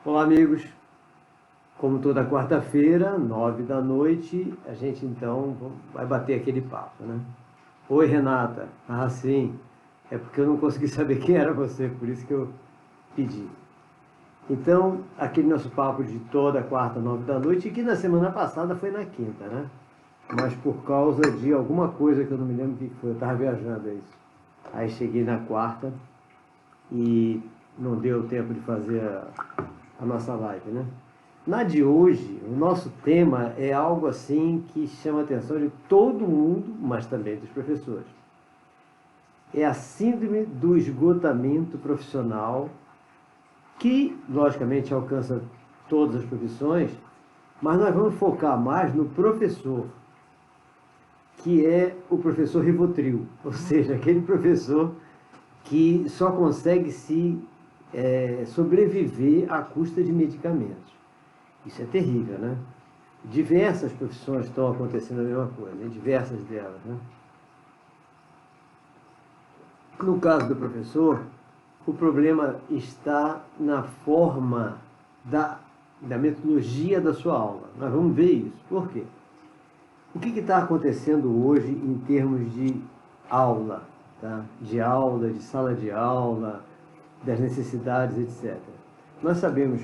Olá, amigos. Como toda quarta-feira, 9 da noite, a gente então vai bater aquele papo, né? Oi, Renata. Ah, sim. É porque eu não consegui saber quem era você, por isso que eu pedi. Então, aquele nosso papo de toda quarta, 9 da noite, que na semana passada foi na quinta, né? Mas por causa de alguma coisa que eu não me lembro o que foi, eu estava viajando, é isso. Aí cheguei na quarta e não deu tempo de fazer a nossa live, né? Na de hoje, o nosso tema é algo assim que chama a atenção de todo mundo, mas também dos professores. É a síndrome do esgotamento profissional, que, logicamente, alcança todas as profissões, mas nós vamos focar mais no professor, que é o professor Rivotril, ou seja, aquele professor que só consegue sobreviver à custa de medicamentos. Isso é terrível, né? Diversas profissões estão acontecendo a mesma coisa, em diversas delas, né? No caso do professor, o problema está na forma da metodologia da sua aula. Nós vamos ver isso. Por quê? O que está acontecendo hoje em termos de aula, tá? De aula, de sala de aula, das necessidades, etc. Nós sabemos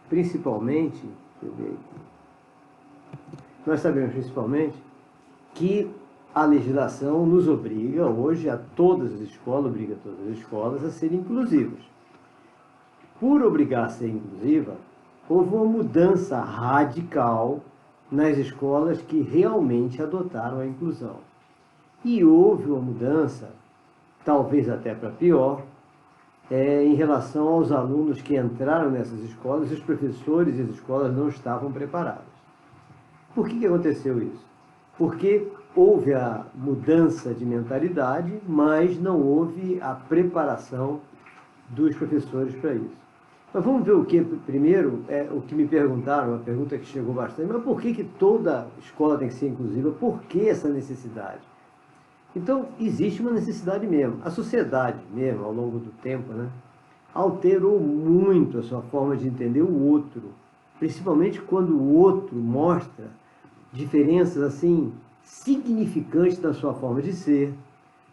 principalmente, deixa eu ver aqui, nós sabemos principalmente que a legislação nos obriga hoje a todas as escolas, obriga todas as escolas a serem inclusivas. Por obrigar a ser inclusiva, houve uma mudança radical nas escolas que realmente adotaram a inclusão. E houve uma mudança, talvez até para pior, em relação aos alunos que entraram nessas escolas, e os professores e as escolas não estavam preparados. Por que aconteceu isso? Porque houve a mudança de mentalidade, mas não houve a preparação dos professores para isso. Mas vamos ver o que, primeiro, o que me perguntaram, uma pergunta que chegou bastante, mas por que toda escola tem que ser inclusiva? Por que essa necessidade? Então, existe uma necessidade mesmo. A sociedade mesmo, ao longo do tempo, né, alterou muito a sua forma de entender o outro, principalmente quando o outro mostra diferenças assim significantes na sua forma de ser,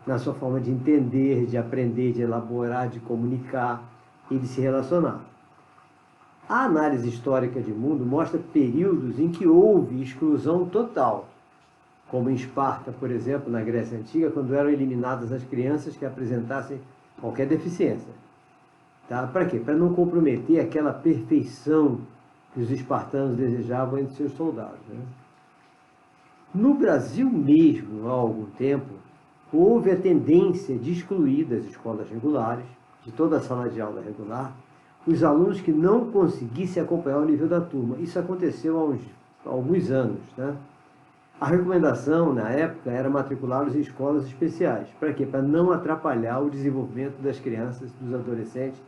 na sua forma de entender, de aprender, de elaborar, de comunicar e de se relacionar. A análise histórica de mundo mostra períodos em que houve exclusão total, como em Esparta, por exemplo, na Grécia Antiga, quando eram eliminadas as crianças que apresentassem qualquer deficiência. Tá? Para quê? Para não comprometer aquela perfeição que os espartanos desejavam entre seus soldados, né? No Brasil mesmo, há algum tempo, houve a tendência de excluir das escolas regulares, de toda a sala de aula regular, os alunos que não conseguissem acompanhar o nível da turma. Isso aconteceu há alguns anos, né? A recomendação, na época, era matriculá-los em escolas especiais. Para quê? Para não atrapalhar o desenvolvimento das crianças, dos adolescentes,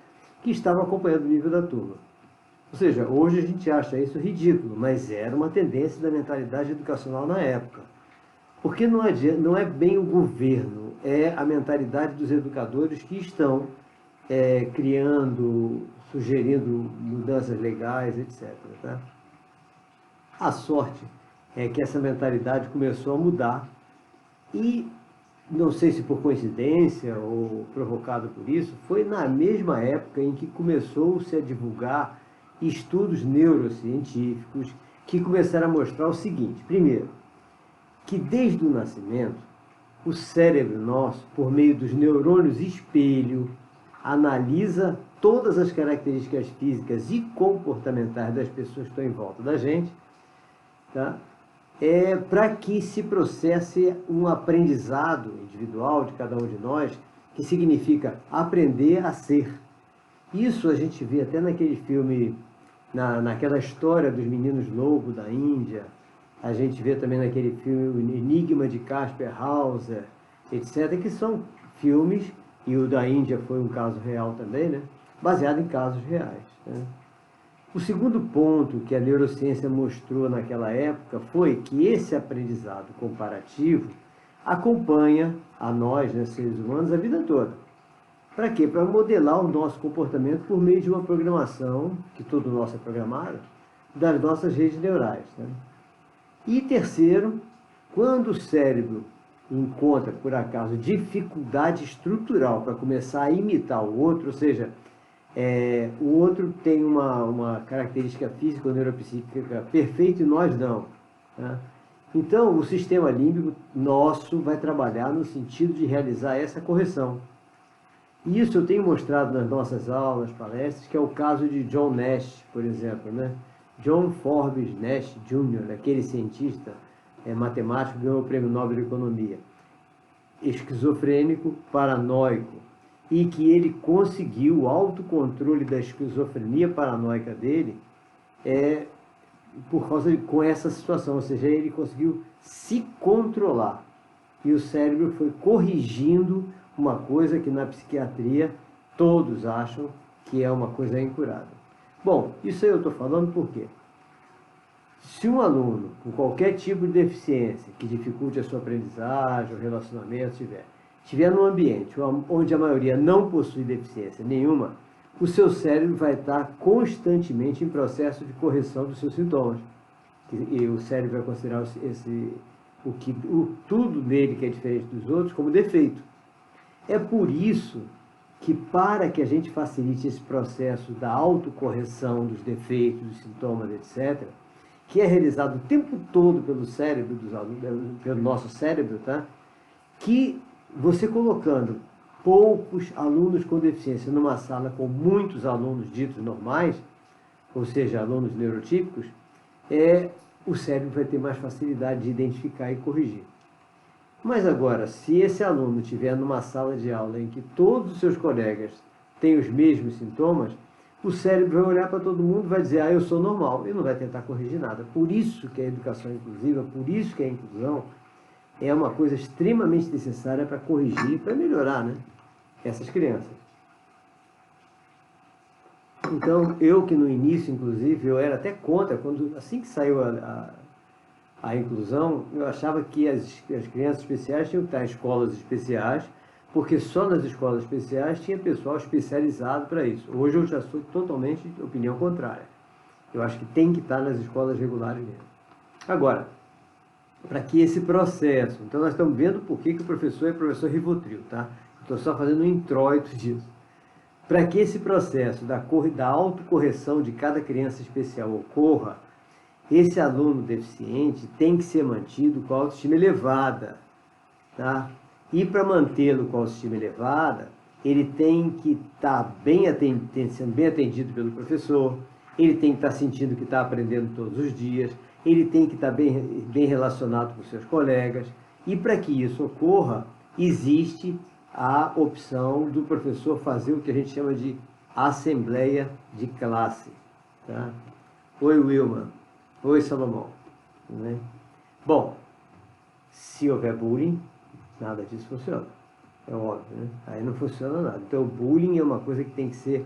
que estavam acompanhando o nível da turma. Ou seja, hoje a gente acha isso ridículo, mas era uma tendência da mentalidade educacional na época. Porque não é bem o governo, é a mentalidade dos educadores que estão criando, sugerindo mudanças legais, etc. Tá? A sorte é que essa mentalidade começou a mudar e, não sei se por coincidência ou provocado por isso, foi na mesma época em que começou-se a divulgar estudos neurocientíficos que começaram a mostrar o seguinte: primeiro, que desde o nascimento, o cérebro nosso, por meio dos neurônios espelho, analisa todas as características físicas e comportamentais das pessoas que estão em volta da gente, tá? Para que se processe um aprendizado individual de cada um de nós, que significa aprender a ser. Isso a gente vê até naquele filme, naquela história dos meninos lobo da Índia, a gente vê também naquele filme O Enigma de Caspar Hauser, etc., que são filmes, e o da Índia foi um caso real também, né? Baseado em casos reais, né? O segundo ponto que a neurociência mostrou naquela época foi que esse aprendizado comparativo acompanha a nós, né, seres humanos, a vida toda. Para quê? Para modelar o nosso comportamento por meio de uma programação, que todo nosso é programado, das nossas redes neurais. Né? E terceiro, quando o cérebro encontra, por acaso, dificuldade estrutural para começar a imitar o outro, ou seja, o outro tem uma característica física ou neuropsíquica perfeita e nós não. Né? Então, o sistema límbico nosso vai trabalhar no sentido de realizar essa correção. E isso eu tenho mostrado nas nossas aulas, palestras, que é o caso de John Nash, por exemplo. Né? John Forbes Nash Jr., aquele cientista matemático que ganhou o Prêmio Nobel de Economia, esquizofrênico, paranoico, e que ele conseguiu o autocontrole da esquizofrenia paranoica dele com essa situação, ou seja, ele conseguiu se controlar. E o cérebro foi corrigindo uma coisa que na psiquiatria todos acham que é uma coisa incurável. Bom, isso aí eu estou falando por quê? Se um aluno com qualquer tipo de deficiência que dificulte a sua aprendizagem, o relacionamento, estiver num ambiente onde a maioria não possui deficiência nenhuma, o seu cérebro vai estar constantemente em processo de correção dos seus sintomas. E o cérebro vai considerar tudo nele que é diferente dos outros como defeito. É por isso que, para que a gente facilite esse processo da autocorreção dos defeitos, dos sintomas, etc., que é realizado o tempo todo pelo cérebro dos alunos, pelo nosso cérebro, tá? Que você colocando poucos alunos com deficiência numa sala com muitos alunos ditos normais, ou seja, alunos neurotípicos, o cérebro vai ter mais facilidade de identificar e corrigir. Mas agora, se esse aluno estiver numa sala de aula em que todos os seus colegas têm os mesmos sintomas, o cérebro vai olhar para todo mundo e vai dizer, eu sou normal, e não vai tentar corrigir nada. Por isso que a educação inclusiva, por isso que a inclusão é uma coisa extremamente necessária para corrigir, para melhorar, né, essas crianças. Então, eu que no início, inclusive, eu era até contra, assim que saiu a inclusão, eu achava que as crianças especiais tinham que estar em escolas especiais, porque só nas escolas especiais tinha pessoal especializado para isso. Hoje eu já sou totalmente de opinião contrária. Eu acho que tem que estar nas escolas regulares mesmo. Agora, para que esse processo... Então nós estamos vendo por que o professor é professor Rivotril, tá? Estou só fazendo um introito disso. Para que esse processo da autocorreção de cada criança especial ocorra, esse aluno deficiente tem que ser mantido com a autoestima elevada, tá? E para mantê-lo com a autoestima elevada, ele tem que estar sendo bem atendido pelo professor, ele tem que estar sentindo que está aprendendo todos os dias, ele tem que estar bem relacionado com seus colegas, e para que isso ocorra, existe a opção do professor fazer o que a gente chama de assembleia de classe. Tá? Oi, Wilma. Oi, Salomão. Né? Bom, se houver bullying, nada disso funciona. É óbvio, né? Aí não funciona nada. Então, o bullying é uma coisa que tem que ser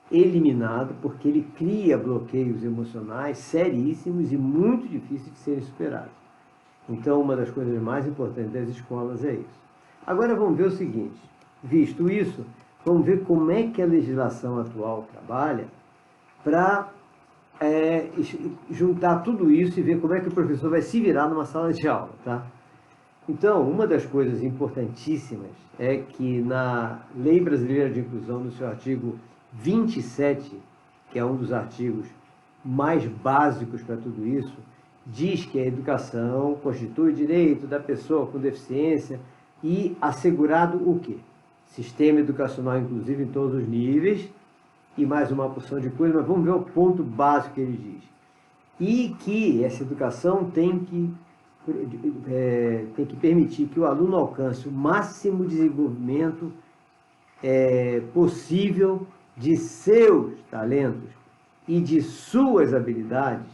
eliminado, porque ele cria bloqueios emocionais seríssimos e muito difíceis de serem superados. Então, uma das coisas mais importantes das escolas é isso. Agora, vamos ver o seguinte. Visto isso, vamos ver como é que a legislação atual trabalha para juntar tudo isso e ver como é que o professor vai se virar numa sala de aula, tá? Então, uma das coisas importantíssimas é que na Lei Brasileira de Inclusão, no seu artigo 27, que é um dos artigos mais básicos para tudo isso, diz que a educação constitui direito da pessoa com deficiência e assegurado o quê? Sistema educacional inclusivo em todos os níveis e mais uma porção de coisas, mas vamos ver o ponto básico que ele diz. E que essa educação tem que permitir que o aluno alcance o máximo desenvolvimento possível de seus talentos e de suas habilidades,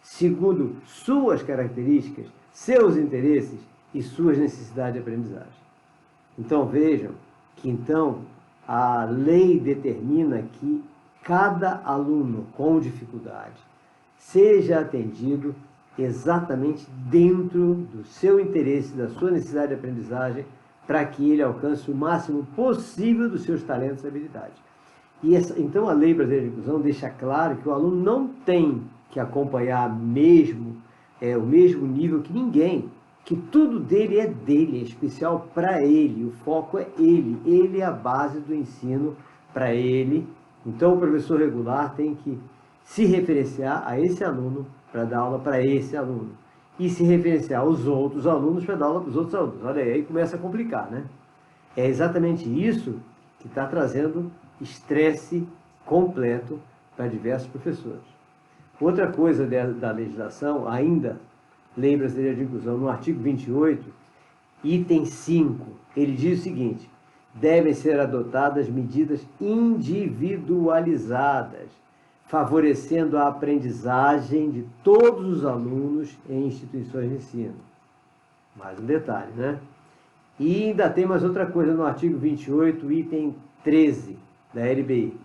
segundo suas características, seus interesses e suas necessidades de aprendizagem. Então vejam que a lei determina que cada aluno com dificuldade seja atendido exatamente dentro do seu interesse, da sua necessidade de aprendizagem, para que ele alcance o máximo possível dos seus talentos e habilidades. Então, a Lei Brasileira de Inclusão deixa claro que o aluno não tem que acompanhar o mesmo nível que ninguém, que tudo dele, é especial para ele, o foco é ele é a base do ensino para ele. Então, o professor regular tem que se referenciar a esse aluno para dar aula para esse aluno, e se referenciar aos outros alunos para dar aula para os outros alunos. Olha aí, começa a complicar, né? É exatamente isso que está trazendo estresse completo para diversos professores. Outra coisa da legislação, ainda, Lei Brasileira de Inclusão, no artigo 28, item 5, ele diz o seguinte: devem ser adotadas medidas individualizadas, favorecendo a aprendizagem de todos os alunos em instituições de ensino. Mais um detalhe, né? E ainda tem mais outra coisa no artigo 28, item 13 da LBI.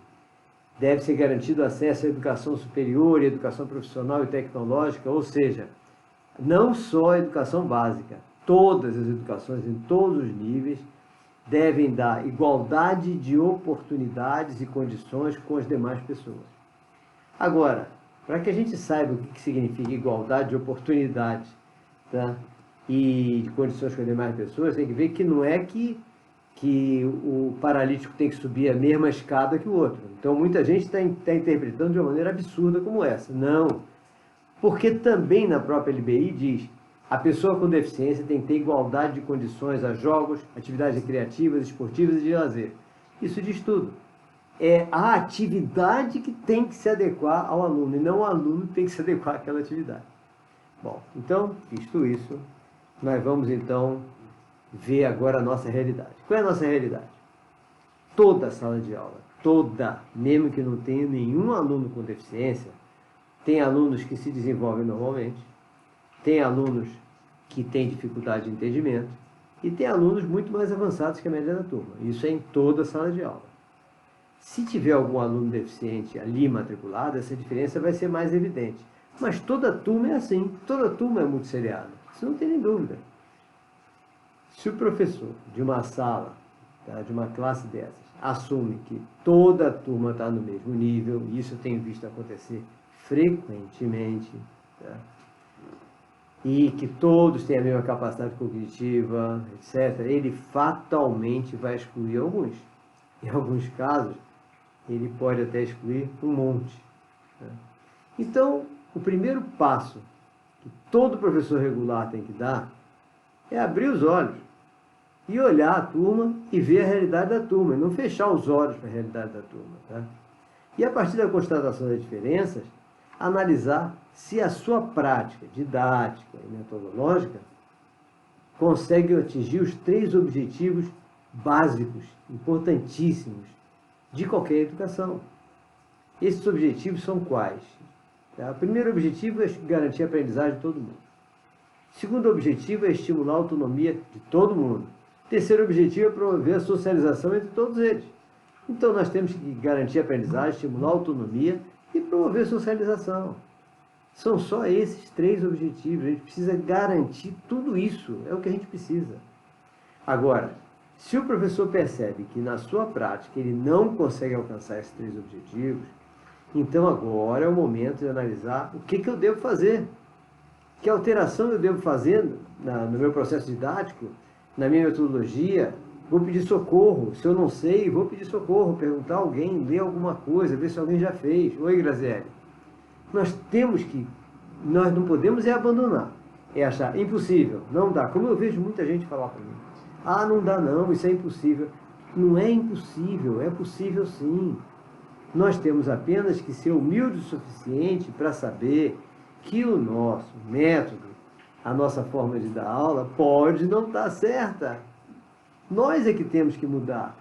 Deve ser garantido acesso à educação superior, educação profissional e tecnológica, ou seja, não só a educação básica, todas as educações em todos os níveis devem dar igualdade de oportunidades e condições com as demais pessoas. Agora, para que a gente saiba o que significa igualdade de oportunidades, tá? E de condições com as demais pessoas, tem que ver que não é que o paralítico tem que subir a mesma escada que o outro. Então, muita gente está interpretando de uma maneira absurda como essa. Não, porque também na própria LBI diz: a pessoa com deficiência tem que ter igualdade de condições a jogos, atividades recreativas, esportivas e de lazer. Isso diz tudo. É a atividade que tem que se adequar ao aluno, e não o aluno que tem que se adequar àquela atividade. Bom, então, visto isso, nós vamos então ver agora a nossa realidade. Qual é a nossa realidade? Toda a sala de aula, toda, mesmo que não tenha nenhum aluno com deficiência, tem alunos que se desenvolvem normalmente, tem alunos que têm dificuldade de entendimento e tem alunos muito mais avançados que a média da turma. Isso é em toda a sala de aula. Se tiver algum aluno deficiente ali matriculado, essa diferença vai ser mais evidente. Mas toda turma é assim, toda turma é multisseriada. Isso não tem nem dúvida. Se o professor de uma sala, tá, de uma classe dessas, assume que toda a turma está no mesmo nível, e isso eu tenho visto acontecer frequentemente, tá, e que todos têm a mesma capacidade cognitiva, etc., ele fatalmente vai excluir alguns. Em alguns casos, ele pode até excluir um monte. Tá? Então, o primeiro passo que todo professor regular tem que dar é abrir os olhos e olhar a turma e ver a realidade da turma, e não fechar os olhos para a realidade da turma. Tá? E a partir da constatação das diferenças, analisar se a sua prática didática e metodológica consegue atingir os 3 objetivos básicos, importantíssimos, de qualquer educação. Esses objetivos são quais? Tá? O primeiro objetivo é garantir a aprendizagem de todo mundo. O segundo objetivo é estimular a autonomia de todo mundo. O terceiro objetivo é promover a socialização entre todos eles. Então, nós temos que garantir a aprendizagem, estimular a autonomia e promover a socialização. São só esses 3 objetivos. A gente precisa garantir tudo isso. É o que a gente precisa. Agora, se o professor percebe que na sua prática ele não consegue alcançar esses 3 objetivos, então agora é o momento de analisar o que eu devo fazer. Que alteração eu devo fazer no meu processo didático, na minha metodologia. Vou pedir socorro. Se eu não sei, vou pedir socorro, perguntar a alguém, ler alguma coisa, ver se alguém já fez. Oi, Graziele. Nós não podemos abandonar. É achar impossível, não dá. Como eu vejo muita gente falar para mim. Ah, não dá não, isso é impossível. Não é impossível, é possível sim. Nós temos apenas que ser humildes o suficiente para saber que o nosso método, a nossa forma de dar aula, pode não estar certa. Nós é que temos que mudar.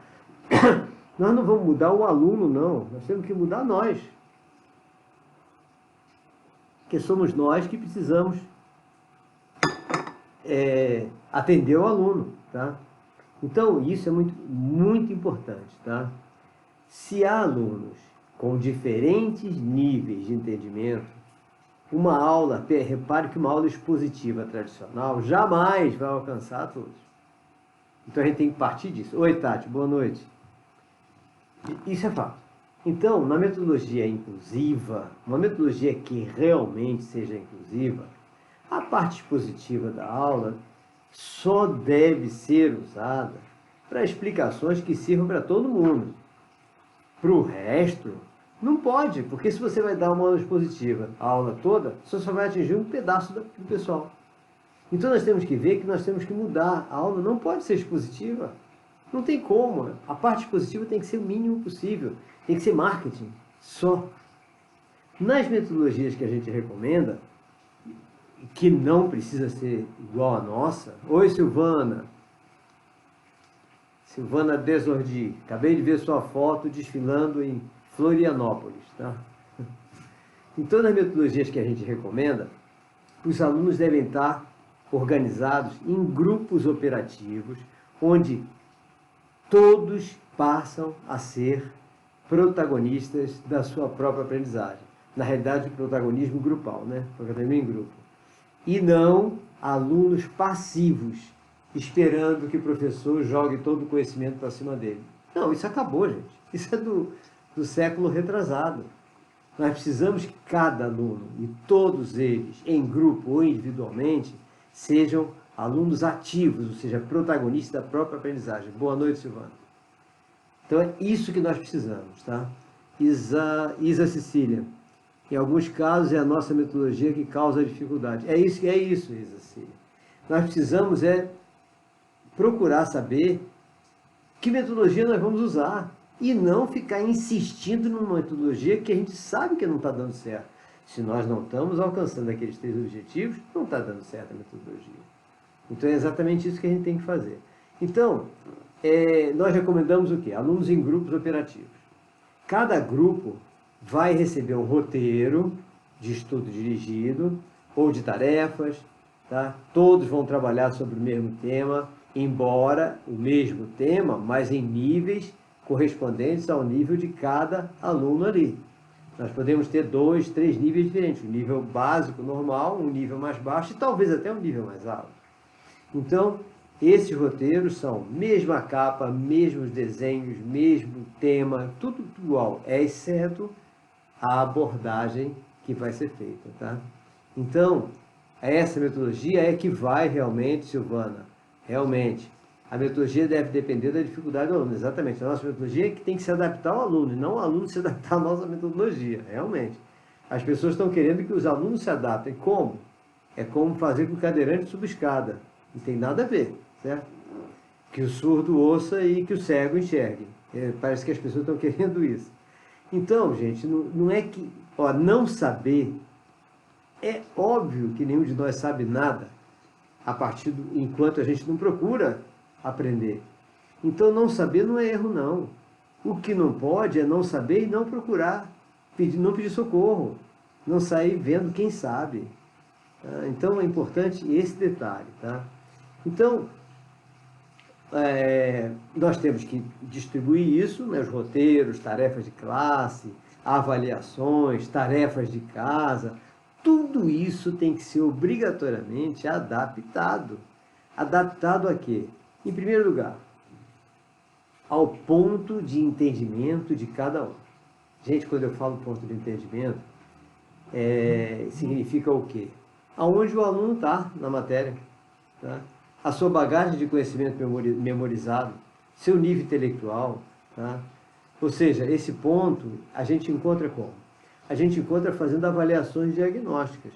Nós não vamos mudar o aluno, não. Nós temos que mudar nós. Porque somos nós que precisamos atender o aluno. Tá? Então, isso é muito, muito importante. Tá? Se há alunos com diferentes níveis de entendimento, uma aula, repare que uma aula expositiva tradicional jamais vai alcançar todos. Então a gente tem que partir disso. Oi, Tati, boa noite. Isso é fato. Então, na metodologia inclusiva, uma metodologia que realmente seja inclusiva, a parte expositiva da aula só deve ser usada para explicações que sirvam para todo mundo. Para o resto, não pode, porque se você vai dar uma aula expositiva, a aula toda, você só vai atingir um pedaço do pessoal. Então nós temos que ver que nós temos que mudar. A aula não pode ser expositiva. Não tem como. A parte expositiva tem que ser o mínimo possível. Tem que ser marketing, só. Nas metodologias que a gente recomenda, que não precisa ser igual à nossa. Oi, Silvana. Silvana Desordi. Acabei de ver sua foto desfilando em Florianópolis, tá? Então, nas metodologias que a gente recomenda, os alunos devem estar organizados em grupos operativos, onde todos passam a ser protagonistas da sua própria aprendizagem. Na realidade, o protagonismo grupal, né? Protagonismo em grupo. E não alunos passivos, esperando que o professor jogue todo o conhecimento para cima dele. Não, isso acabou, gente. Isso é do século retrasado. Nós precisamos que cada aluno, e todos eles, em grupo ou individualmente, sejam alunos ativos, ou seja, protagonistas da própria aprendizagem. Boa noite, Silvana. Então é isso que nós precisamos, tá? Isa Cecília. Em alguns casos é a nossa metodologia que causa dificuldade. É isso, Isa Cecília. Nós precisamos procurar saber que metodologia nós vamos usar e não ficar insistindo numa metodologia que a gente sabe que não está dando certo. Se nós não estamos alcançando aqueles 3 objetivos, não está dando certo a metodologia. Então é exatamente isso que a gente tem que fazer. Então, nós recomendamos o quê? Alunos em grupos operativos. Cada grupo vai receber um roteiro de estudo dirigido ou de tarefas, tá? Todos vão trabalhar sobre o mesmo tema, embora o mesmo tema, mas em níveis correspondentes ao nível de cada aluno ali. Nós podemos ter 2, 3 níveis diferentes, um nível básico, normal, um nível mais baixo e talvez até um nível mais alto. Então, esses roteiros são mesma capa, mesmos desenhos, mesmo tema, tudo igual, exceto a abordagem que vai ser feita, tá? Então, essa metodologia é que vai realmente, Silvana, realmente, a metodologia deve depender da dificuldade do aluno, exatamente. A nossa metodologia é que tem que se adaptar ao aluno, e não o aluno se adaptar à nossa metodologia, realmente. As pessoas estão querendo que os alunos se adaptem. Como? É como fazer com que o cadeirante suba escada. Não tem nada a ver, certo? Que o surdo ouça e que o cego enxergue. Parece que as pessoas estão querendo isso. Então, gente, não é que... não saber... É óbvio que nenhum de nós sabe nada enquanto a gente não procura aprender. Então, não saber não é erro, não. O que não pode é não saber e não procurar. Não pedir socorro. Não sair vendo quem sabe. Tá? Então, é importante esse detalhe, tá? Então, nós temos que distribuir isso, né, os roteiros, tarefas de classe, avaliações, tarefas de casa, tudo isso tem que ser obrigatoriamente adaptado. Adaptado a quê? Em primeiro lugar, ao ponto de entendimento de cada um. Gente, quando eu falo ponto de entendimento, significa o quê? Aonde o aluno está na matéria, tá? A sua bagagem de conhecimento memorizado, seu nível intelectual, tá? Ou seja, esse ponto a gente encontra como? A gente encontra fazendo avaliações diagnósticas.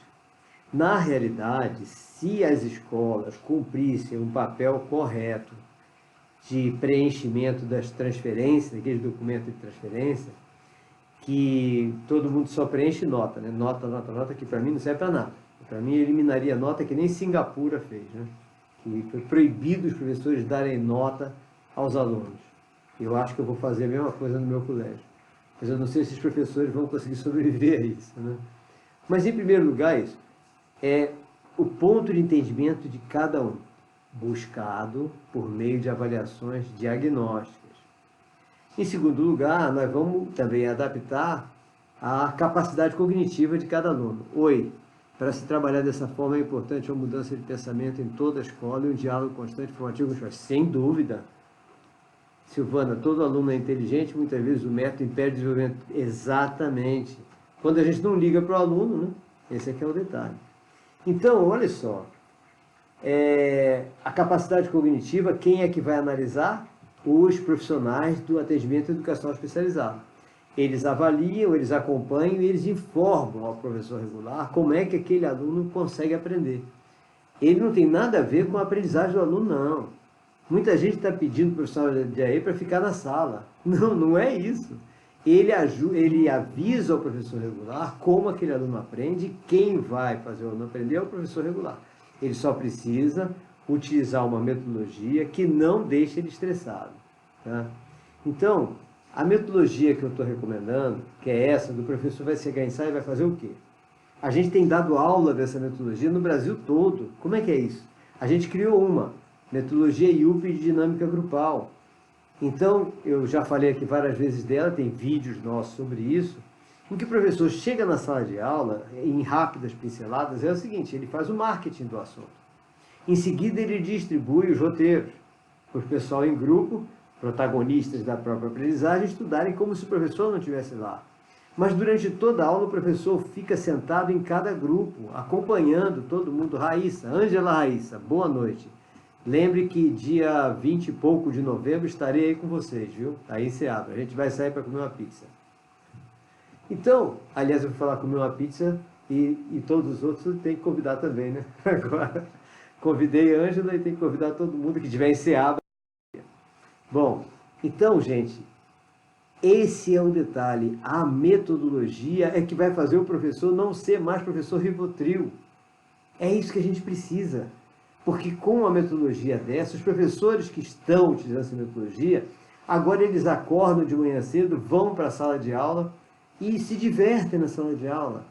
Na realidade, se as escolas cumprissem um papel correto de preenchimento das transferências, daqueles documentos de transferência, que todo mundo só preenche nota, né? Nota, que para mim não serve para nada. Para mim, eliminaria nota que nem Singapura fez, né? Que foi proibido os professores darem nota aos alunos. Eu acho que eu vou fazer a mesma coisa no meu colégio. Mas eu não sei se os professores vão conseguir sobreviver a isso, né? Mas, em primeiro lugar, isso é o ponto de entendimento de cada um, buscado por meio de avaliações diagnósticas. Em segundo lugar, nós vamos também adaptar a capacidade cognitiva de cada aluno. Oi, Para se trabalhar dessa forma é importante uma mudança de pensamento em toda a escola e um diálogo constante formativo com os pais. Sem dúvida. Silvana, todo aluno é inteligente, muitas vezes o método impede o desenvolvimento. Exatamente. Quando a gente não liga para o aluno, né? Esse aqui é o detalhe. Então, olha só, a capacidade cognitiva, quem é que vai analisar? Os profissionais do atendimento educacional especializado. Eles avaliam, eles acompanham e eles informam ao professor regular como é que aquele aluno consegue aprender. Ele não tem nada a ver com a aprendizagem do aluno, não. Muita gente está pedindo para o professor de AE para ficar na sala. Não, não é isso. Ele avisa ao professor regular como aquele aluno aprende, quem vai fazer o aluno aprender é o professor regular. Ele só precisa utilizar uma metodologia que não deixe ele estressado. Tá? Então, a metodologia que eu estou recomendando, que é essa, do professor vai chegar em sala e vai fazer o quê? A gente tem dado aula dessa metodologia no Brasil todo. Como é que é isso? A gente criou uma metodologia IUP de dinâmica grupal. Então, eu já falei aqui várias vezes dela, tem vídeos nossos sobre isso, em que o professor chega na sala de aula, em rápidas pinceladas, é o seguinte, ele faz o marketing do assunto. Em seguida, ele distribui os roteiros para o pessoal em grupo, protagonistas da própria aprendizagem, estudarem como se o professor não estivesse lá. Mas durante toda a aula, o professor fica sentado em cada grupo, acompanhando todo mundo. Raíssa, Ângela Raíssa, boa noite. Lembre que dia 20 e pouco de novembro estarei aí com vocês, viu? Aí você abre, a gente vai sair para comer uma pizza. Então, aliás, eu vou falar comer uma pizza e todos os outros tem que convidar também, né? Agora, convidei a Ângela e tem que convidar todo mundo que tiver em Seabra. Bom, então, gente, esse é o detalhe. A metodologia é que vai fazer o professor não ser mais professor Rivotril. É isso que a gente precisa. Porque com uma metodologia dessa, os professores que estão utilizando essa metodologia, agora eles acordam de manhã cedo, vão para a sala de aula e se divertem na sala de aula.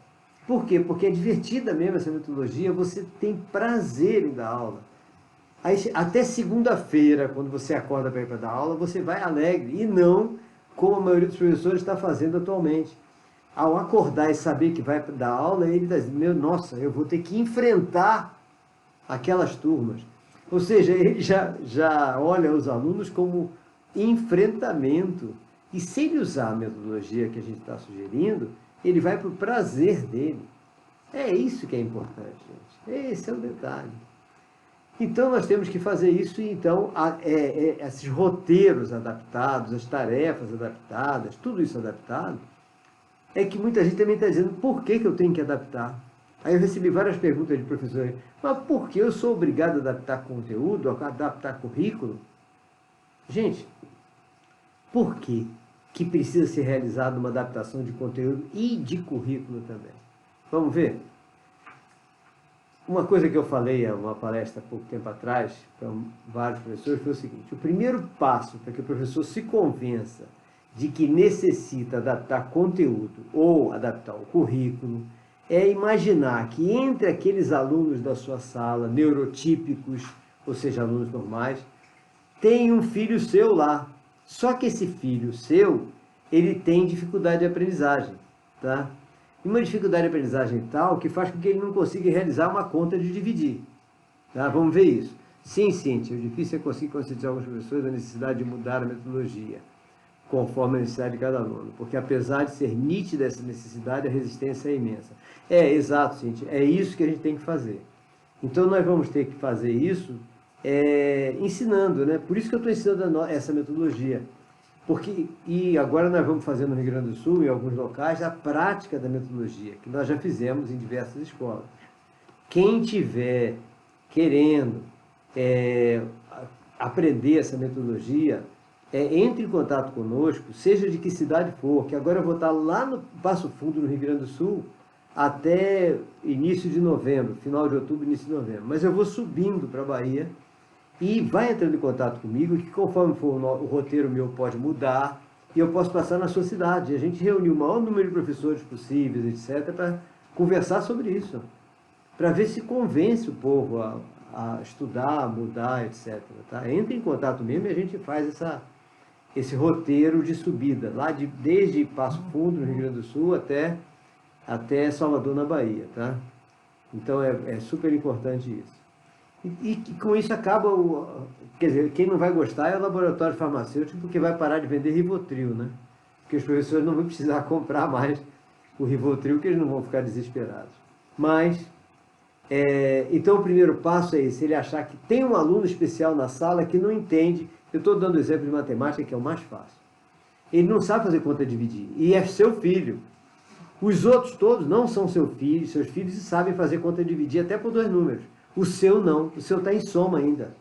Por quê? Porque é divertida mesmo essa metodologia, você tem prazer em dar aula. Aí, até segunda-feira, quando você acorda para ir para dar aula, você vai alegre, e não como a maioria dos professores está fazendo atualmente. Ao acordar e saber que vai dar aula, ele está dizendo, nossa, eu vou ter que enfrentar aquelas turmas. Ou seja, ele já olha os alunos como enfrentamento. E se ele usar a metodologia que a gente está sugerindo, ele vai para o prazer dele. É isso que é importante, gente. Esse é o detalhe. Então, nós temos que fazer isso, e então, esses roteiros adaptados, as tarefas adaptadas, tudo isso adaptado, é que muita gente também está dizendo, por que eu tenho que adaptar? Aí eu recebi várias perguntas de professores, mas por que eu sou obrigado a adaptar conteúdo, a adaptar currículo? Gente, por que precisa ser realizada uma adaptação de conteúdo e de currículo também? Vamos ver? Uma coisa que eu falei em uma palestra há pouco tempo atrás, para vários professores, foi o seguinte, o primeiro passo para que o professor se convença de que necessita adaptar conteúdo ou adaptar o currículo, é imaginar que entre aqueles alunos da sua sala, neurotípicos, ou seja, alunos normais, tem um filho seu lá. Só que esse filho seu, ele tem dificuldade de aprendizagem, tá? E uma dificuldade de aprendizagem tal que faz com que ele não consiga realizar uma conta de dividir. Tá? Vamos ver isso. Sim, Cíntia, o difícil é conseguir conscientizar alguns professores da necessidade de mudar a metodologia, conforme a necessidade de cada aluno. Porque apesar de ser nítida essa necessidade, a resistência é imensa. Exato, Cíntia. É isso que a gente tem que fazer. Então, nós vamos ter que fazer isso ensinando, né? Por isso que eu estou ensinando essa metodologia. E agora nós vamos fazer no Rio Grande do Sul, em alguns locais, a prática da metodologia, que nós já fizemos em diversas escolas. Quem tiver querendo aprender essa metodologia, entre em contato conosco, seja de que cidade for, que agora eu vou estar lá no Passo Fundo, no Rio Grande do Sul, até início de novembro, final de outubro, início de novembro. Mas eu vou subindo para a Bahia, e vai entrando em contato comigo, que conforme for o roteiro meu pode mudar, e eu posso passar na sua cidade. A gente reuniu o maior número de professores possíveis, etc., para conversar sobre isso, para ver se convence o povo a estudar, a mudar, etc. Tá? Entre em contato mesmo e a gente faz esse roteiro de subida, desde Passo Fundo, no Rio Grande do Sul, até Salvador, na Bahia. Tá? Então é super importante isso. E com isso acaba, quer dizer, quem não vai gostar é o laboratório farmacêutico, porque vai parar de vender Rivotril, né? Porque os professores não vão precisar comprar mais o Rivotril, que eles não vão ficar desesperados. Mas, então o primeiro passo é esse, ele achar que tem um aluno especial na sala que não entende. Eu estou dando exemplo de matemática, que é o mais fácil. Ele não sabe fazer conta dividir, e é seu filho. Os outros todos não são seus filhos sabem fazer conta dividir até por 2 números. O seu não, o seu está em soma ainda.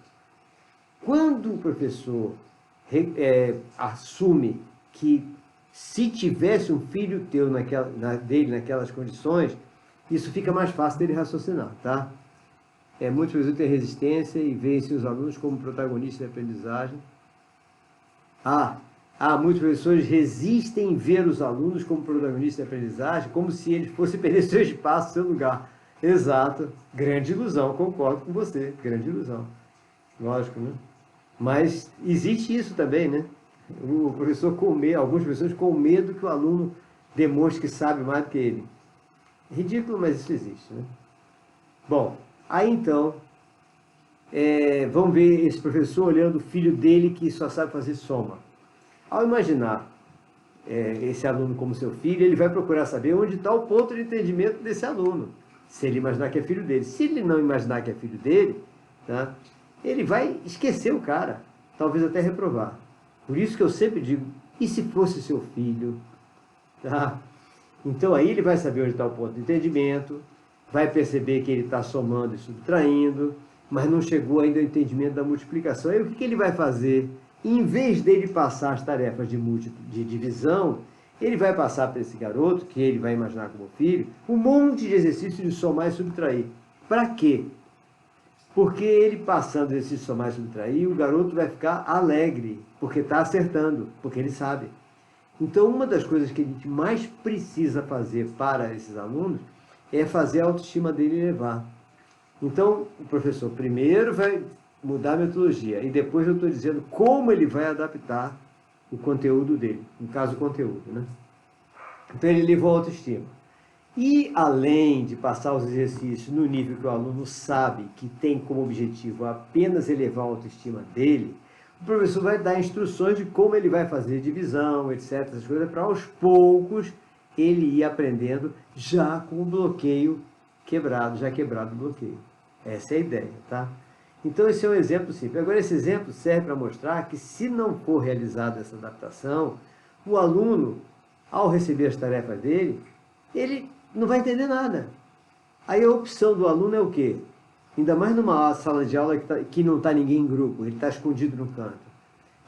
Quando o professor assume que se tivesse um filho teu dele naquelas condições, isso fica mais fácil dele raciocinar, tá? Muitos professores têm resistência e veem seus alunos como protagonistas da aprendizagem. Muitos professores resistem em ver os alunos como protagonistas da aprendizagem, como se eles fossem perder seu espaço, seu lugar. Exato. Grande ilusão, concordo com você. Grande ilusão. Lógico, né? Mas existe isso também, né? O professor alguns professores com medo que o aluno demonstre que sabe mais do que ele. Ridículo, mas isso existe, né? Bom, aí então, vamos ver esse professor olhando o filho dele que só sabe fazer soma. Ao imaginar esse aluno como seu filho, ele vai procurar saber onde está o ponto de entendimento desse aluno, se ele imaginar que é filho dele. Se ele não imaginar que é filho dele, tá, ele vai esquecer o cara, talvez até reprovar. Por isso que eu sempre digo, e se fosse seu filho? Tá? Então aí ele vai saber onde está o ponto de entendimento, vai perceber que ele está somando e subtraindo, mas não chegou ainda ao entendimento da multiplicação. Aí o que ele vai fazer? Em vez dele passar as tarefas de divisão, ele vai passar para esse garoto, que ele vai imaginar como filho, um monte de exercício de somar e subtrair. Para quê? Porque ele passando o exercício de somar e subtrair, o garoto vai ficar alegre, porque está acertando, porque ele sabe. Então, uma das coisas que a gente mais precisa fazer para esses alunos é fazer a autoestima dele elevar. Então, o professor primeiro vai mudar a metodologia, e depois eu estou dizendo como ele vai adaptar o conteúdo dele, no caso o conteúdo, né? Então ele elevou a autoestima. E além de passar os exercícios no nível que o aluno sabe que tem como objetivo apenas elevar a autoestima dele, o professor vai dar instruções de como ele vai fazer divisão, etc, essas coisas, para aos poucos ele ir aprendendo já com o bloqueio quebrado, já quebrado o bloqueio. Essa é a ideia, tá? Então esse é um exemplo simples. Agora esse exemplo serve para mostrar que se não for realizada essa adaptação, o aluno, ao receber as tarefas dele, ele não vai entender nada. Aí a opção do aluno é o quê? Ainda mais numa sala de aula que não está ninguém em grupo, ele está escondido no canto.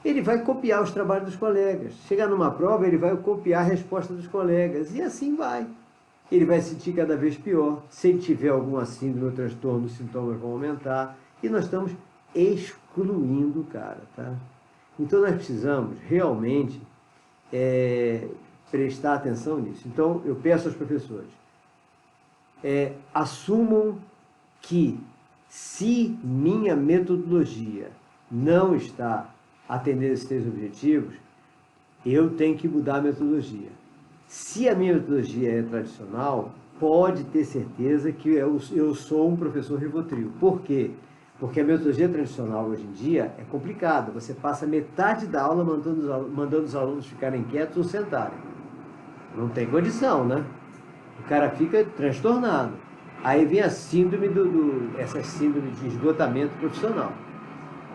Ele vai copiar os trabalhos dos colegas. Chegar numa prova, ele vai copiar a resposta dos colegas. E assim vai. Ele vai se sentir cada vez pior. Se ele tiver alguma síndrome ou transtorno, os sintomas vão aumentar. E nós estamos excluindo o cara, tá? Então nós precisamos realmente prestar atenção nisso. Então eu peço aos professores, assumam que se minha metodologia não está atendendo esses 3 objetivos, eu tenho que mudar a metodologia. Se a minha metodologia é tradicional, pode ter certeza que eu sou um professor Rivotril. Por quê? Porque a metodologia tradicional hoje em dia é complicada. Você passa metade da aula mandando os alunos ficarem quietos ou sentarem. Não tem condição, né? O cara fica transtornado. Aí vem a síndrome essa síndrome de esgotamento profissional.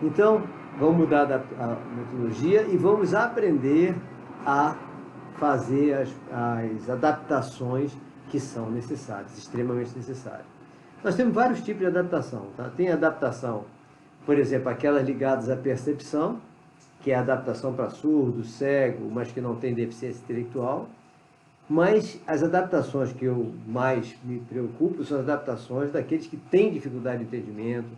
Então, vamos mudar a metodologia e vamos aprender a fazer as adaptações que são necessárias, extremamente necessárias. Nós temos vários tipos de adaptação, tá? Tem adaptação, por exemplo, aquelas ligadas à percepção, que é a adaptação para surdo, cego, mas que não tem deficiência intelectual. Mas as adaptações que eu mais me preocupo são as adaptações daqueles que têm dificuldade de entendimento,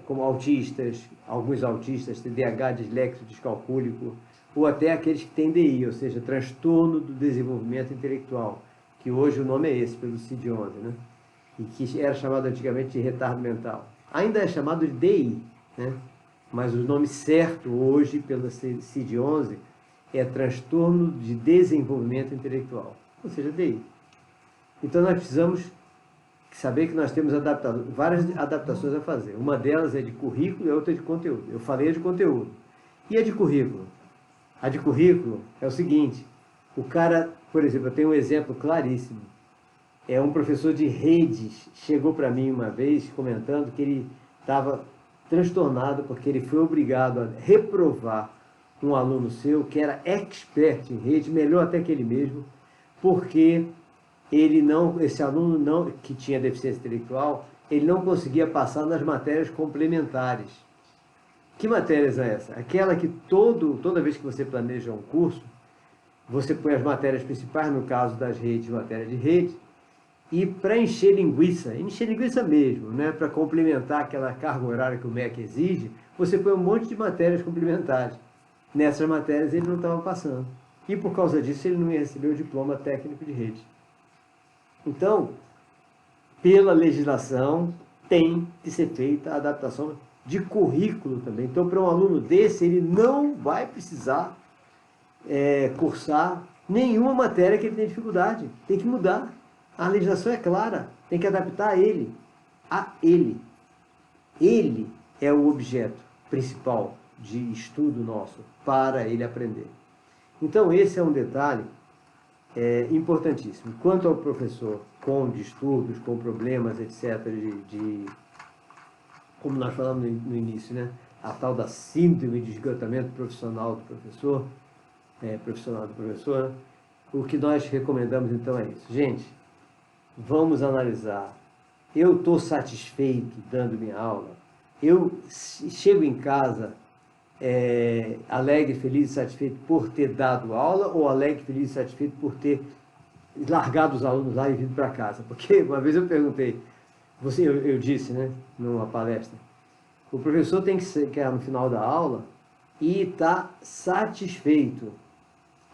como autistas, alguns autistas, TDAH, dislexo, descalcúlico, ou até aqueles que têm DI, ou seja, transtorno do desenvolvimento intelectual, que hoje o nome é esse, pelo CID-11, né? E que era chamado antigamente de retardo mental. Ainda é chamado de DI, né? Mas o nome certo hoje, pelo CID-11, é transtorno de desenvolvimento intelectual, ou seja, DI. Então nós precisamos saber que nós temos várias adaptações a fazer. Uma delas é de currículo e a outra é de conteúdo. Eu falei de conteúdo. E a de currículo? A de currículo é o seguinte, o cara, por exemplo, eu tenho um exemplo claríssimo. É um professor de redes, chegou para mim uma vez comentando que ele estava transtornado porque ele foi obrigado a reprovar um aluno seu que era expert em rede, melhor até que ele mesmo, porque esse aluno não, que tinha deficiência intelectual, ele não conseguia passar nas matérias complementares. Que matérias é essa? Aquela que toda vez que você planeja um curso, você põe as matérias principais, no caso das redes, matéria de rede, e para encher linguiça mesmo, né? Para complementar aquela carga horária que o MEC exige, você põe um monte de matérias complementares. Nessas matérias ele não estava passando. E por causa disso ele não ia receber o diploma técnico de rede. Então, pela legislação, tem que ser feita a adaptação de currículo também. Então, para um aluno desse, ele não vai precisar cursar nenhuma matéria que ele tem dificuldade. Tem que mudar. A legislação é clara, tem que adaptar a ele. A ele. Ele é o objeto principal de estudo nosso para ele aprender. Então, esse é um detalhe importantíssimo. Quanto ao professor com distúrbios, com problemas, etc., como nós falamos no início, né? A tal da síndrome de esgotamento profissional do professor, né? O que nós recomendamos então é isso. Gente, vamos analisar. Eu estou satisfeito dando minha aula? Eu chego em casa alegre, feliz e satisfeito por ter dado aula ou alegre, feliz e satisfeito por ter largado os alunos lá e vindo para casa? Porque uma vez eu perguntei, eu disse, né, numa palestra, o professor tem que chegar no final da aula e estar satisfeito.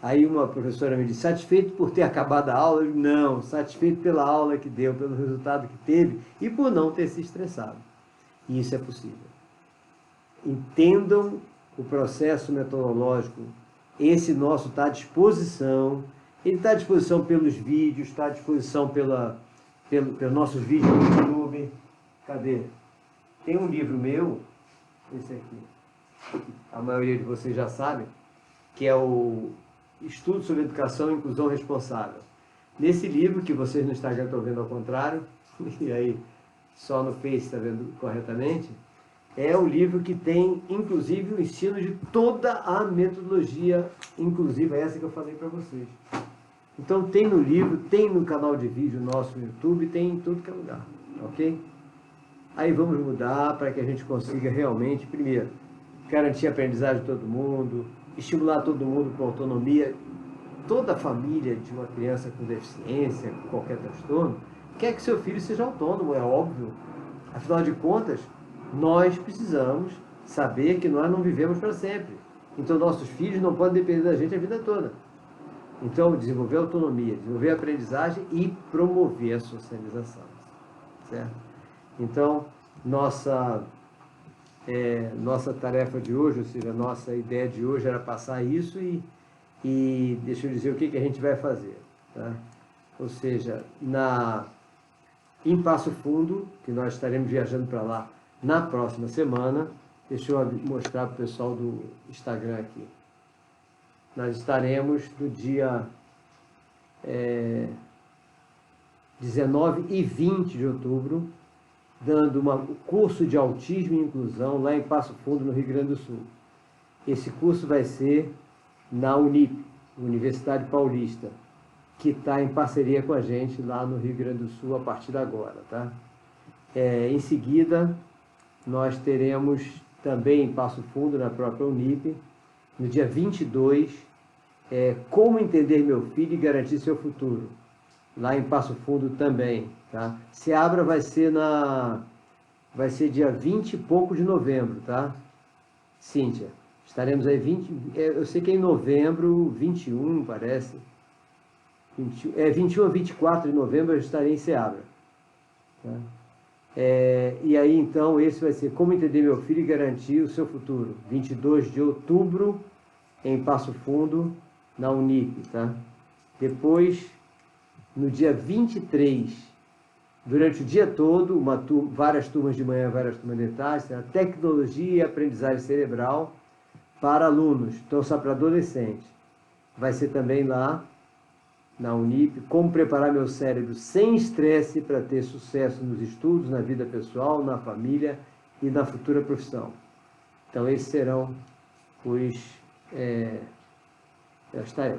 Aí uma professora me disse, satisfeito por ter acabado a aula? Eu disse, não, satisfeito pela aula que deu, pelo resultado que teve e por não ter se estressado. E isso é possível. Entendam o processo metodológico. Esse nosso está à disposição. Ele está à disposição pelos vídeos, está à disposição pelos nossos vídeos no YouTube. Cadê? Tem um livro meu, esse aqui, a maioria de vocês já sabe, que é o Estudo sobre Educação e Inclusão Responsável. Nesse livro, que vocês no Instagram estão vendo ao contrário, e aí só no Face está vendo corretamente, é o livro que tem, inclusive, o ensino de toda a metodologia inclusiva, essa que eu falei para vocês. Então tem no livro, tem no canal de vídeo nosso no YouTube, tem em tudo que é lugar, ok? Aí vamos mudar para que a gente consiga realmente, primeiro, garantir a aprendizagem de todo mundo, estimular todo mundo com autonomia. Toda a família de uma criança com deficiência, com qualquer transtorno, quer que seu filho seja autônomo, é óbvio. Afinal de contas, nós precisamos saber que nós não vivemos para sempre. Então, nossos filhos não podem depender da gente a vida toda. Então, desenvolver autonomia, desenvolver a aprendizagem e promover a socialização. Certo? Então, nossa tarefa de hoje, ou seja, a nossa ideia de hoje era passar isso e deixa eu dizer o que a gente vai fazer. Tá? Ou seja, em Passo Fundo, que nós estaremos viajando para lá na próxima semana, deixa eu mostrar para o pessoal do Instagram aqui. Nós estaremos no dia 19 e 20 de outubro, dando um curso de autismo e inclusão lá em Passo Fundo, no Rio Grande do Sul. Esse curso vai ser na Unip, Universidade Paulista, que está em parceria com a gente lá no Rio Grande do Sul a partir de agora. Tá? Em seguida, nós teremos também em Passo Fundo, na própria Unip, no dia 22, Como Entender Meu Filho e Garantir Seu Futuro, lá em Passo Fundo também. Tá? Seabra vai ser dia 20 e pouco de novembro, tá? Cíntia, estaremos aí eu sei que é em novembro, 21 parece, 21 a 24 de novembro eu estarei em Seabra. Tá? E aí então esse vai ser Como Entender Meu Filho e Garantir o Seu Futuro, 22 de outubro em Passo Fundo, na Unip. Tá? Depois, no dia 23 durante o dia todo, várias turmas de manhã, várias turmas de tarde, será tecnologia e aprendizagem cerebral para alunos, então só para adolescentes. Vai ser também lá, na Unip, como preparar meu cérebro sem estresse para ter sucesso nos estudos, na vida pessoal, na família e na futura profissão. Então, esses serão os...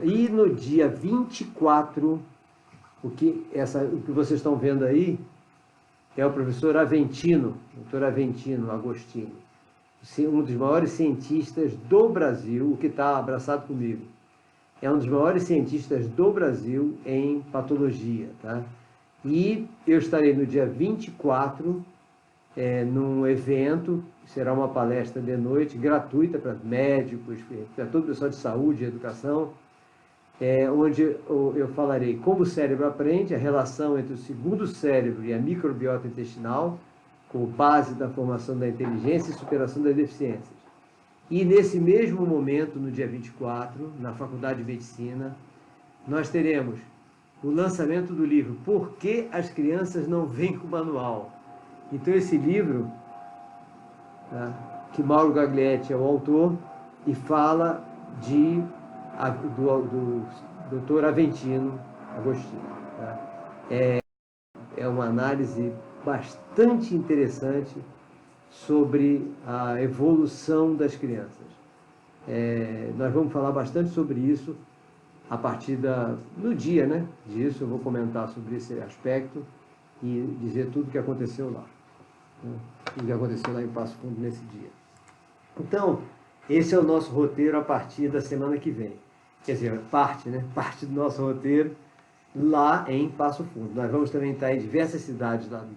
E no dia 24, o que vocês estão vendo aí é o professor Aventino, doutor Aventino Agostini, um dos maiores cientistas do Brasil, o que está abraçado comigo. É um dos maiores cientistas do Brasil em patologia, tá? E eu estarei no dia 24, num evento, será uma palestra de noite, gratuita para médicos, para todo o pessoal de saúde e educação, onde eu falarei como o cérebro aprende, a relação entre o segundo cérebro e a microbiota intestinal, como base da formação da inteligência e superação das deficiências. E nesse mesmo momento, no dia 24, na Faculdade de Medicina, nós teremos o lançamento do livro Por que as crianças não vêm com manual? Então esse livro, tá, que Mauro Gaglietti é o autor, e fala do Dr. Aventino Agostini. Tá? É uma análise bastante interessante sobre a evolução das crianças. Nós vamos falar bastante sobre isso a partir no dia, né, disso. Eu vou comentar sobre esse aspecto e dizer tudo o que aconteceu lá, né, o que aconteceu lá em Passo Fundo nesse dia. Então, esse é o nosso roteiro a partir da semana que vem. Quer dizer, parte do nosso roteiro lá em Passo Fundo. Nós vamos também estar em diversas cidades lá no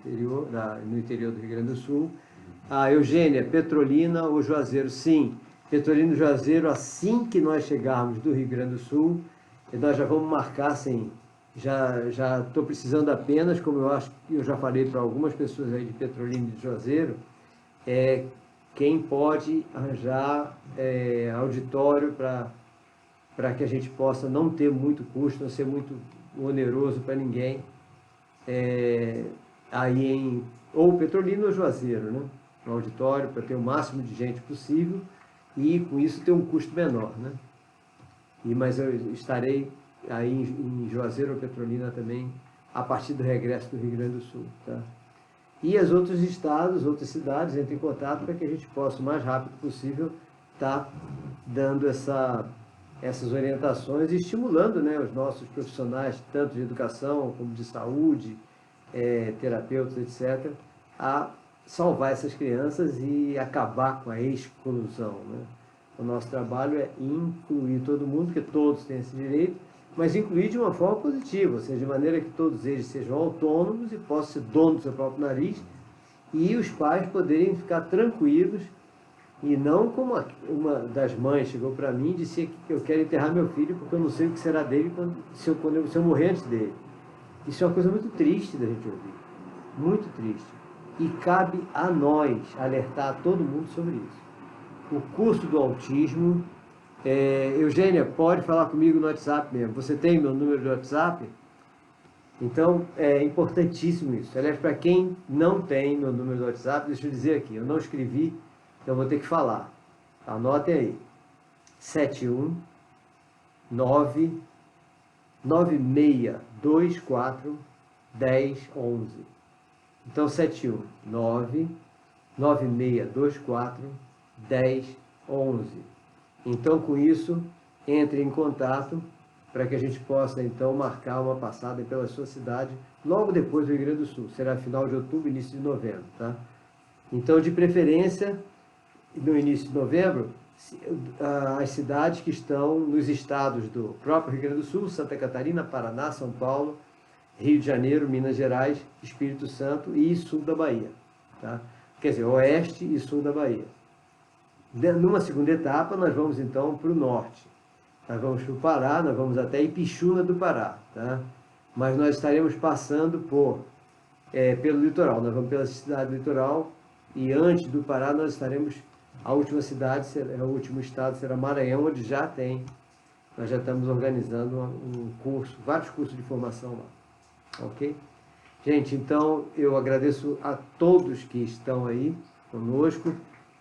interior do Rio Grande do Sul. A Eugênia, Petrolina ou Juazeiro? Sim, Petrolina e Juazeiro, assim que nós chegarmos do Rio Grande do Sul, nós já vamos marcar, assim, já estou precisando apenas, como eu acho que eu já falei para algumas pessoas aí de Petrolina e de Juazeiro, quem pode arranjar auditório para que a gente possa não ter muito custo, não ser muito oneroso para ninguém, aí ou Petrolina ou Juazeiro, né? No auditório, para ter o máximo de gente possível e com isso ter um custo menor, né? Mas eu estarei aí em Juazeiro ou Petrolina também a partir do regresso do Rio Grande do Sul, tá? E os outros estados, outras cidades, entrem em contato para que a gente possa, o mais rápido possível, estar dando essas orientações e estimulando, né, os nossos profissionais, tanto de educação como de saúde, terapeutas, etc., a salvar essas crianças e acabar com a exclusão, né? O nosso trabalho é incluir todo mundo, porque todos têm esse direito, mas incluir de uma forma positiva, ou seja, de maneira que todos eles sejam autônomos e possam ser donos do seu próprio nariz, e os pais poderem ficar tranquilos, e não como uma das mães chegou para mim e disse que eu quero enterrar meu filho porque eu não sei o que será dele se eu morrer antes dele. Isso é uma coisa muito triste da gente ouvir, muito triste. E cabe a nós alertar todo mundo sobre isso. O curso do autismo... Eugênia, pode falar comigo no WhatsApp mesmo. Você tem meu número de WhatsApp? Então, é importantíssimo isso. Aliás, para quem não tem meu número de WhatsApp, deixa eu dizer aqui, eu não escrevi, então vou ter que falar. Anotem aí. 719-9624-1011. Então, 719-9624-1011. Então, com isso, entre em contato para que a gente possa, então, marcar uma passada pela sua cidade logo depois do Rio Grande do Sul. Será final de outubro, início de novembro, tá? Então, de preferência, no início de novembro, as cidades que estão nos estados do próprio Rio Grande do Sul, Santa Catarina, Paraná, São Paulo, Rio de Janeiro, Minas Gerais, Espírito Santo e sul da Bahia, tá? Quer dizer, oeste e sul da Bahia. Numa segunda etapa, nós vamos então para o norte. Nós vamos para o Pará, nós vamos até Ipixuna do Pará, tá? Mas nós estaremos passando pelo litoral, nós vamos pela cidade do litoral e antes do Pará nós estaremos, a última cidade, o último estado será Maranhão, onde nós já estamos organizando um curso, vários cursos de formação lá, ok? Gente, então eu agradeço a todos que estão aí conosco,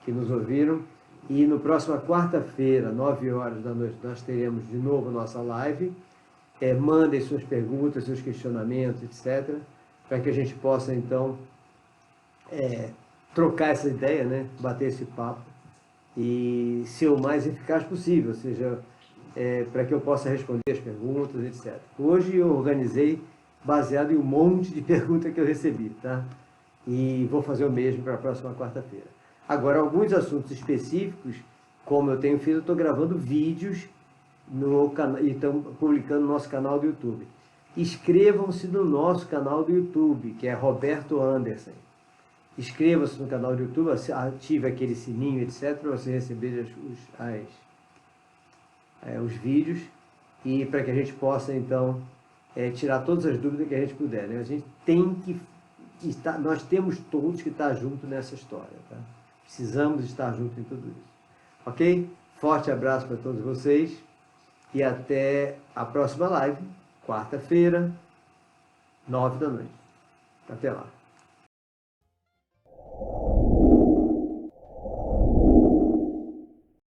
que nos ouviram. E no próxima quarta-feira, 9 horas da noite, nós teremos de novo nossa live. Mandem suas perguntas, seus questionamentos, etc., para que a gente possa, então, trocar essa ideia, né? Bater esse papo e ser o mais eficaz possível, ou seja, para que eu possa responder as perguntas, etc. Hoje eu organizei baseado em um monte de perguntas que eu recebi, tá? E vou fazer o mesmo para a próxima quarta-feira. Agora, alguns assuntos específicos, como eu tenho feito, eu estou gravando vídeos no canal e estamos publicando no nosso canal do YouTube. Inscrevam-se no nosso canal do YouTube, que é Roberto Anderson. Inscreva-se no canal do YouTube, ative aquele sininho, etc., para você receber os vídeos e para que a gente possa, então, tirar todas as dúvidas que a gente puder. Né? A gente tem que estar, nós temos todos que estar juntos nessa história. Tá? Precisamos estar juntos em tudo isso. Ok? Forte abraço para todos vocês e até a próxima live, quarta-feira, 9 da noite. Até lá.